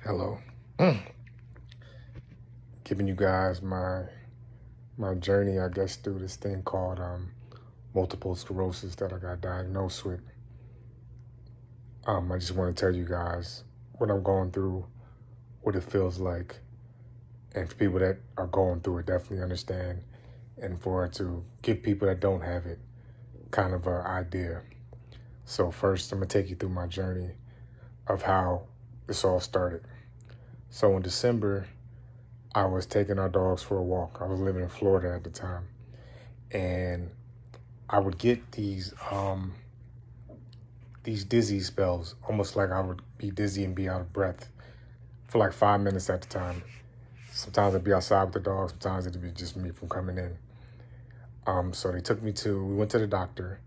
Hello. Giving you guys my journey, I guess, through this thing called multiple sclerosis that I got diagnosed with. I just want to tell you guys what I'm going through, what it feels like, and for people that are going through it, definitely understand, and for it to give people that don't have it kind of an idea. So first, I'm gonna take you through my journey of how this all started. So in December, I was taking our dogs for a walk. I was living in Florida at the time, and I would get these dizzy spells, almost like I would be dizzy and be out of breath for like 5 minutes at a time. Sometimes I'd be outside with the dog. Sometimes it'd be just me from coming in. So we went to the doctor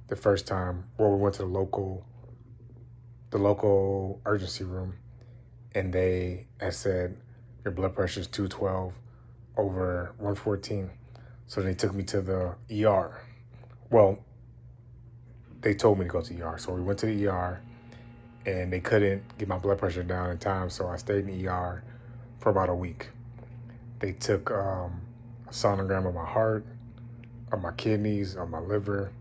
the first time. Well, we went to the local urgency room, and they had said your blood pressure is 212 over 114. So they took me to the ER. Well, they told me to go to the ER. So we went to the ER, and they couldn't get my blood pressure down in time, so I stayed in the ER for about a week. They took a sonogram of my heart, of my kidneys, of my liver,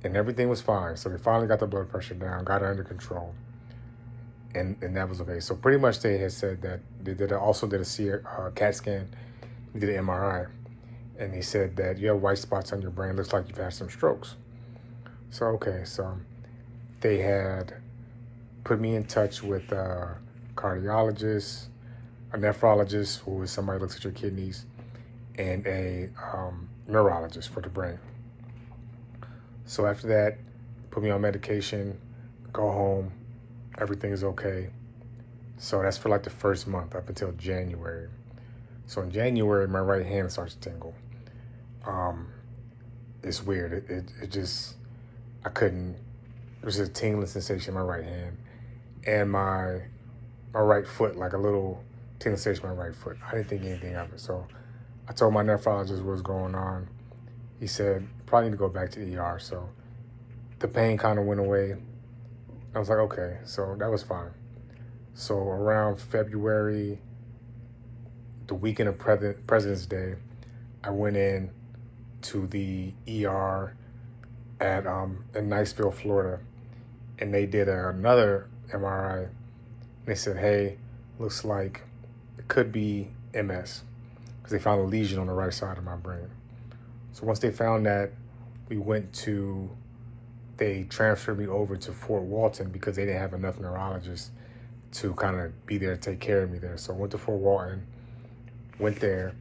and everything was fine. So they finally got the blood pressure down, got it under control, and that was okay. So pretty much they had said that also did a CAT scan, did an MRI, and they said that you have white spots on your brain. Looks like you've had some strokes. So okay, so they had put me in touch with a cardiologist, a nephrologist, who is somebody who looks at your kidneys, and a neurologist for the brain. So after that, put me on medication, go home, everything is okay. So that's for like the first month up until January. So in January, my right hand starts to tingle. Um, it's weird. It just, I couldn't, it was a tingling sensation in my right hand. And my right foot, like a little tingling sensation in my right foot. I didn't think anything of it. So I told my nephrologist what's going on. He said, probably need to go back to the ER. So the pain kind of went away. I was like, okay, so that was fine. So around February, the weekend of President's Day, I went in to the ER in Niceville, Florida, and they did another MRI. And they said, hey, looks like it could be MS because they found a lesion on the right side of my brain. So once they found that, they transferred me over to Fort Walton because they didn't have enough neurologists to kind of be there to take care of me there. So I went to Fort Walton, went there,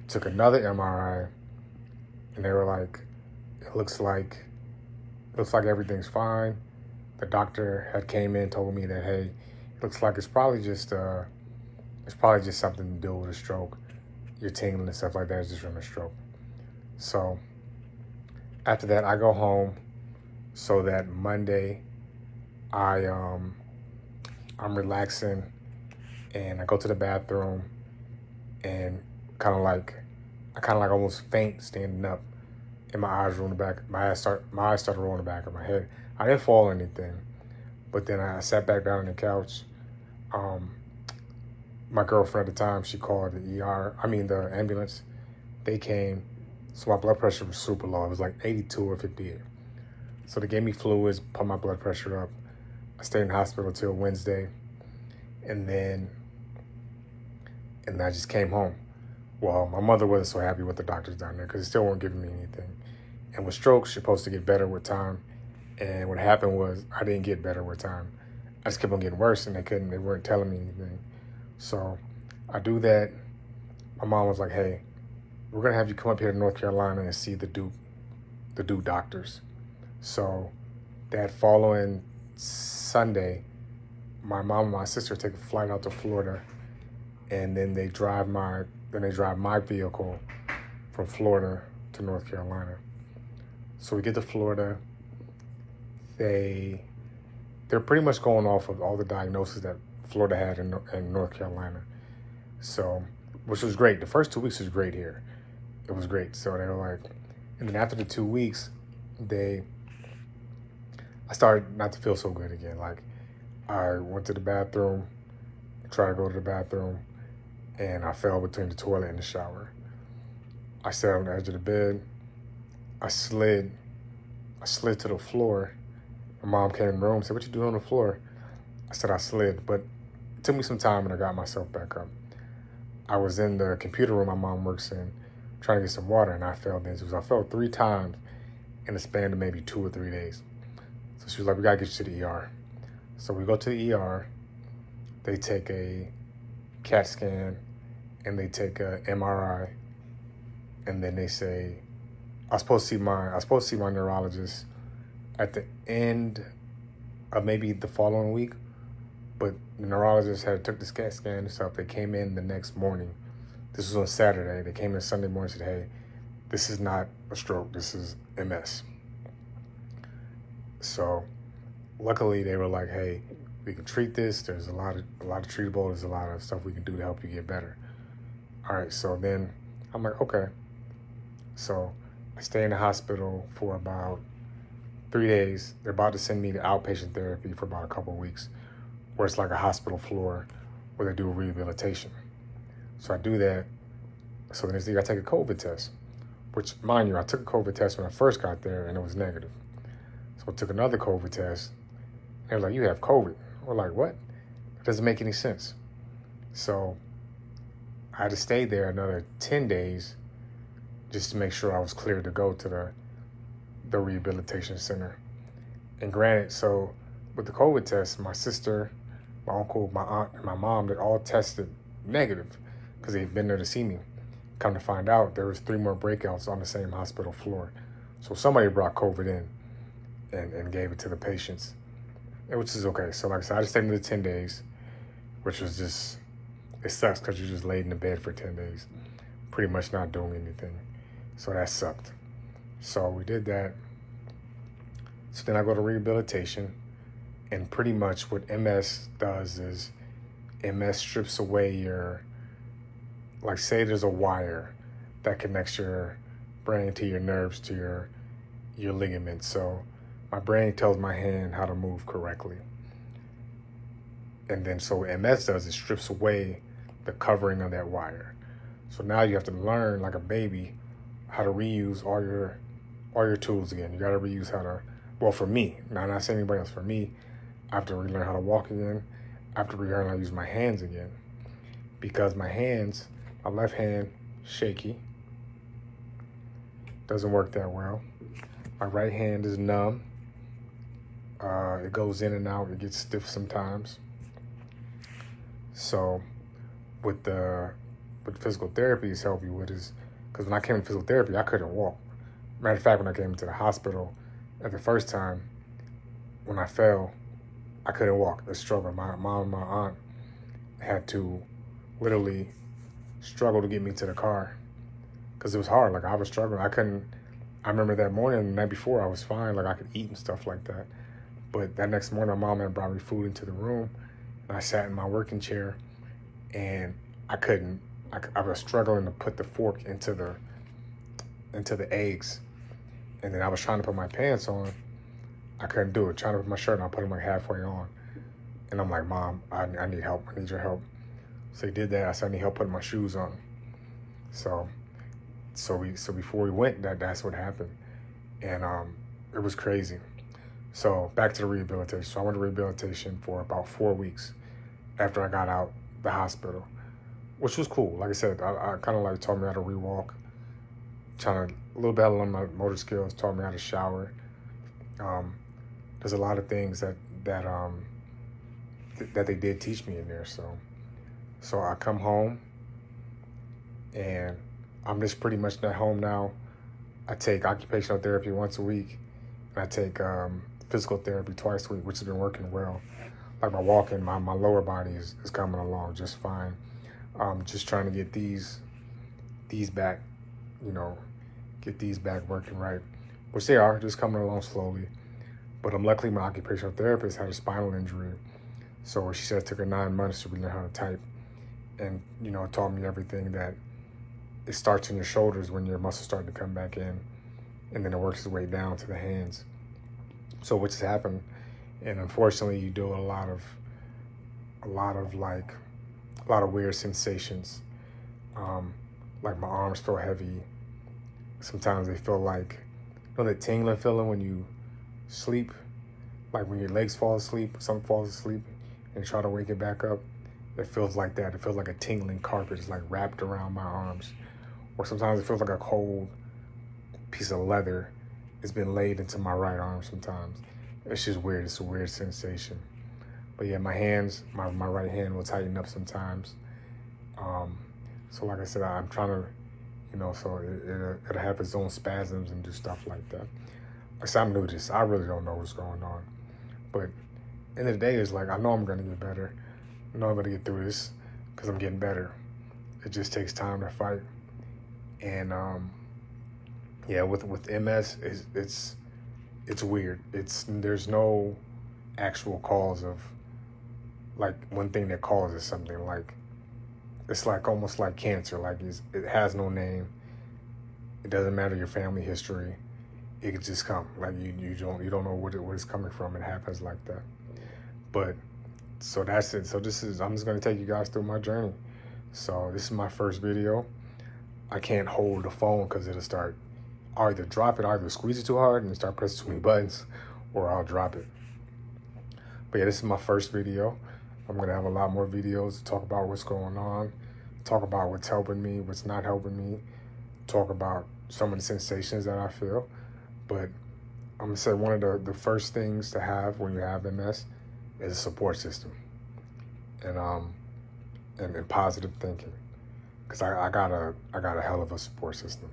took another MRI, and they were like, it looks like everything's fine. The doctor had came in, told me that, hey, it looks like it's probably just something to do with a stroke. Your tingling and stuff like that is just from a stroke. So after that, I go home so that Monday I'm relaxing, and I go to the bathroom, and I kind of like almost faint standing up, and my eyes rolling back. My eyes started rolling back in my head. I didn't fall or anything, but then I sat back down on the couch. Um, my girlfriend at the time, she called the ambulance. They came, so my blood pressure was super low. It was like 82 or 58. So they gave me fluids, pumped my blood pressure up. I stayed in the hospital till Wednesday, and then I just came home. Well, my mother wasn't so happy with the doctors down there because they still weren't giving me anything. And with strokes, you're supposed to get better with time. And what happened was I didn't get better with time. I just kept on getting worse, and they weren't telling me anything. So I do that. My mom was like, hey, we're going to have you come up here to North Carolina and see the Duke doctors. So that following Sunday, my mom and my sister take a flight out to Florida, and then they drive my vehicle from Florida to North Carolina. So we get to Florida. They're pretty much going off of all the diagnoses that Florida had in North Carolina. So, which was great. The first 2 weeks was great here. It was great. So they were like, and then after the 2 weeks, I started not to feel so good again. Like I went to the bathroom, tried to go to the bathroom, and I fell between the toilet and the shower. I sat on the edge of the bed. I slid. I slid to the floor. My mom came in the room and said, "What you doing on the floor?" I said, "I slid," but it took me some time and I got myself back up. I was in the computer room my mom works in, trying to get some water, and I fell into it. I fell 3 times in the span of maybe 2 or 3 days. So she was like, "We gotta get you to the ER." So we go to the ER. They take a CAT scan and they take a MRI, and then they say, I was supposed to see my neurologist at the end of maybe the following week, but the neurologist had took the CAT scan and stuff. They came in the next morning. This was on Saturday. They came in Sunday morning and said, "Hey, this is not a stroke. This is MS." So luckily they were like, "Hey, we can treat this. There's a lot of treatable. There's a lot of stuff we can do to help you get better." All right. So then I'm like, okay. So I stay in the hospital for about 3 days. They're about to send me to outpatient therapy for about a couple of weeks, where it's like a hospital floor where they do rehabilitation. So I do that. So the next day I take a COVID test, which, mind you, I took a COVID test when I first got there and it was negative. So I took another COVID test. They were like, "You have COVID." We're like, "What?" It doesn't make any sense. So I had to stay there another 10 days just to make sure I was cleared to go to the rehabilitation center. And granted, so with the COVID test, my sister, my uncle, my aunt, and my mom, they all tested negative because they'd been there to see me. Come to find out, there was 3 more breakouts on the same hospital floor. So somebody brought COVID in and gave it to the patients, which is okay. So like I said, I just stayed another 10 days, which was just, it sucks because you just laid in the bed for 10 days, pretty much not doing anything. So that sucked. So we did that. So then I go to rehabilitation, and pretty much what MS does is MS strips away your, like, say there's a wire that connects your brain to your nerves to your ligaments. So my brain tells my hand how to move correctly. And then so what MS does is strips away the covering of that wire. So now you have to learn, like a baby, how to reuse all your tools again. You got to reuse how to, well, for me, now I'm not saying anybody else, for me, I have to relearn how to walk again. I have to relearn how to use my hands again, because my hands, my left hand, shaky, doesn't work that well. My right hand is numb. It goes in and out. It gets stiff sometimes. So what physical therapy has helped me with is, because when I came to physical therapy, I couldn't walk. Matter of fact, when I came to the hospital at the first time, when I fell, I couldn't walk. I struggled. My mom and my aunt had to literally struggle to get me to the car because it was hard. Like, I was struggling. I remember that morning, the night before, I was fine. Like, I could eat and stuff like that. But that next morning, my mom had brought me food into the room, and I sat in my working chair, and I was struggling to put the fork into the eggs. And then I was trying to put my pants on. I couldn't do it. Trying to put my shirt on, I put them like halfway on. And I'm like, "Mom, I need help. I need your help." So he did that. I said, "I need help putting my shoes on." So before we went, that's what happened. And it was crazy. So back to the rehabilitation. So I went to rehabilitation for about 4 weeks after I got out the hospital, which was cool. Like I said, I kind of like taught me how to rewalk, a little bit how to learn my motor skills, taught me how to shower. There's a lot of things that they did teach me in there. So I come home, and I'm just pretty much at home now. I take occupational therapy once a week, and I take physical therapy twice a week, which has been working well. Like my walking, my lower body is coming along just fine. Just trying to get these back, get these back working right, which they are, just coming along slowly. But luckily my occupational therapist had a spinal injury. So she said it took her 9 months to learn how to type. And, it taught me everything that it starts in your shoulders when your muscles start to come back in, and then it works its way down to the hands. So what just happened And unfortunately, you do a lot of weird sensations. Like my arms feel heavy. Sometimes they feel like, you know, that tingling feeling when you sleep, like when your legs fall asleep, something falls asleep, and you try to wake it back up. It feels like that. It feels like a tingling carpet is like wrapped around my arms. Or sometimes it feels like a cold piece of leather has been laid into my right arm sometimes. It's just weird. It's a weird sensation. But yeah, my hands, my right hand will tighten up sometimes. So like I said, I'm trying to, you know, so it'll have its own spasms and do stuff like that. Like, so I'm new to this. I really don't know what's going on. But end of the day, it's like, I know I'm going to get better. I know I'm going to get through this because I'm getting better. It just takes time to fight. And yeah, with MS, it's weird. There's no actual cause of, like, one thing that causes something. Like, it's like almost like cancer. Like, it has no name. It doesn't matter your family history. It could just come. Like, you don't know where it's coming from. It happens like that. But so that's it. So I'm just gonna take you guys through my journey. So this is my first video. I can't hold the phone because it'll start. I'll either squeeze it too hard and start pressing too many buttons, or I'll drop it. But yeah, this is my first video. I'm gonna have a lot more videos to talk about what's going on, talk about what's helping me, what's not helping me, talk about some of the sensations that I feel. But I'm gonna say one of the first things to have when you have MS is a support system, and positive thinking, because I got a hell of a support system.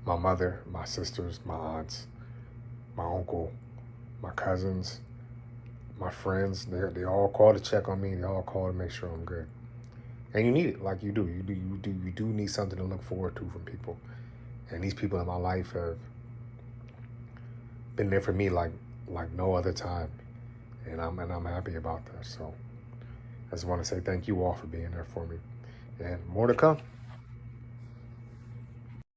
My mother, my sisters, my aunts, my uncle, my cousins, my friends, they all call to check on me. They all call to make sure I'm good. And you need it, like you do. You do need something to look forward to from people. And these people in my life have been there for me like no other time. And I'm happy about that. So I just want to say thank you all for being there for me. And more to come.